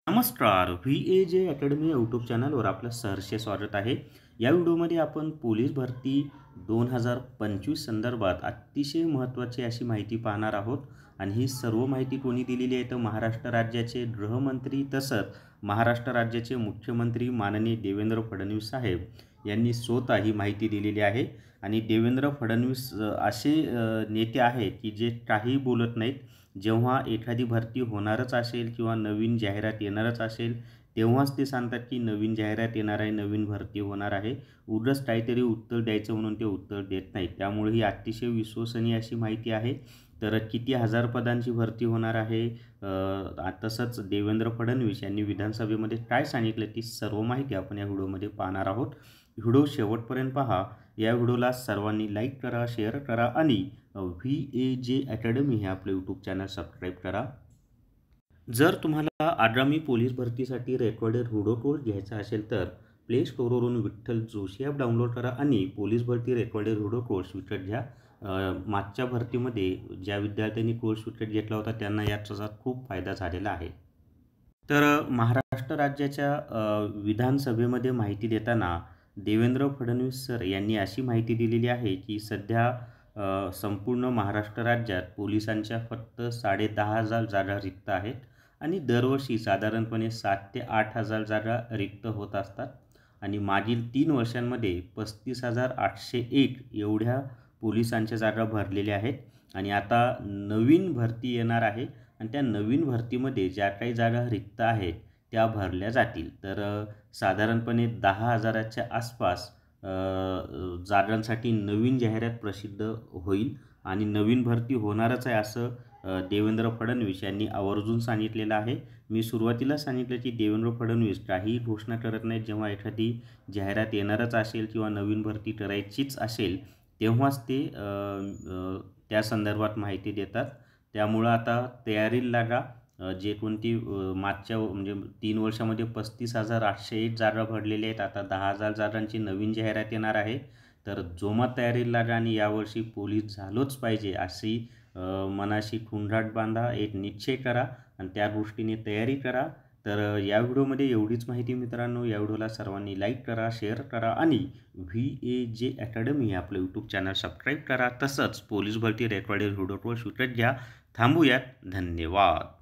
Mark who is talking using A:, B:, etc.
A: नमस्कार. VAJ academy YouTube चॅनलवर आपलं सहर्ष स्वागत आहे. या व्हिडिओमध्ये आपण पोलीस भरती 2025 संदर्भात अतिशय महत्त्वाची अशी माहिती पाहणार आहोत आणि ही सर्व माहिती कोणी दिलेली आहे तर महाराष्ट्र राज्याचे गृहमंत्री तसंच महाराष्ट्र राज्याचे मुख्यमंत्री माननीय देवेंद्र फडणवीस साहेब यांनी स्वतः ही माहिती दिलेली आहे. आणि देवेंद्र फडणवीस असे नेते आहेत की जे काही बोलत नाहीत. जेव्हा एखादी भरती होणारच असेल किंवा नवीन जाहिरात येणारच असेल तेव्हाच ते सांगतात की नवीन जाहिरात येणार आहे, नवीन भरती होणार आहे. उगाच काहीतरी उत्तर द्यायचं म्हणून ते उत्तर देत नाहीत. त्यामुळे ही अतिशय विश्वसनीय अशी माहिती आहे. तर किती हजार पदांची भरती होणार आहे, तसंच देवेंद्र फडणवीस यांनी विधानसभेमध्ये काय सांगितलं ती सर्व माहिती आपण या व्हिडिओमध्ये पाहणार आहोत. व्हिडिओ शेवटपर्यंत पहा. या व्हिडिओला सर्वांनी लाईक करा, शेअर करा आणि VAJ अकॅडमी हे आपलं यूट्यूब चॅनल सबस्क्राईब करा. जर तुम्हाला आगामी पोलीस भरतीसाठी रेकॉर्डेड व्हिडिओ कोर्स घ्यायचा असेल तर प्ले स्टोअरवरून विठ्ठल जोशी ॲप डाउनलोड करा आणि पोलीस भरती रेकॉर्डेड व्हिडिओ कोर्स विकत घ्या. मागच्या भरतीमध्ये ज्या विद्यार्थ्यांनी कोर्स विकत घेतला होता त्यांना याचा खूप फायदा झालेला आहे. तर महाराष्ट्र राज्याच्या विधानसभेमध्ये माहिती देताना देवेंद्र फडणवीस सर यांनी अशी माहिती दिलेली आहे की सध्या संपूर्ण महाराष्ट्र राज्यात पोलिसांच्या फक्त 10,500 जागा रिक्त आहेत आणि दरवर्षी साधारणपणे 7,000 ते 8,000 जागा रिक्त होत असतात. आणि मागील 3 वर्षांमध्ये 35,801 एवढ्या पोलिसांच्या जागा भरलेल्या आहेत. आणि आता नवीन भरती येणार आहे आणि त्या नवीन भरतीमध्ये ज्या काही जागा रिक्त आहेत त्या भरल्या जातील. तर साधारणपणे 10,000च्या आसपास जागांसाठी नवीन जाहिरात प्रसिद्ध होईल आणि नवीन भरती होणारच आहे असं देवेंद्र फडणवीस यांनी आवर्जून सांगितलेलं आहे. मी सुरुवातीला सांगितलं की देवेंद्र फडणवीस काहीही घोषणा करत नाहीत. जेव्हा एखादी जाहिरात येणारच असेल किंवा नवीन भरती करायचीच असेल तेव्हाच ते त्या संदर्भात माहिती देतात. त्यामुळं आता तयारीला लागा. जे कोणती मागच्या म्हणजे 3 वर्षामध्ये 35,801 जागा भरलेल्या आहेत. आता 10,000 जागांची नवीन जाहिरात येणार आहे. तर जोमात तयारीला लागा आणि यावर्षी पोलीस झालोच पाहिजे अशी मनाशी खुंडाट बांधा, एक निश्चय करा आणि त्या गोष्टीने तयारी करा. तर या व्हिडिओमध्ये एवढीच माहिती मित्रांनो. या व्हिडिओला सर्वांनी लाईक करा, शेअर करा आणि VAJ अकॅडमी आपलं यूट्यूब चॅनल सबस्क्राईब करा. तसंच पोलीस भरती रेकॉर्डेड व्हिडिओ कोर्स विकत घ्या. थांबूयात. धन्यवाद.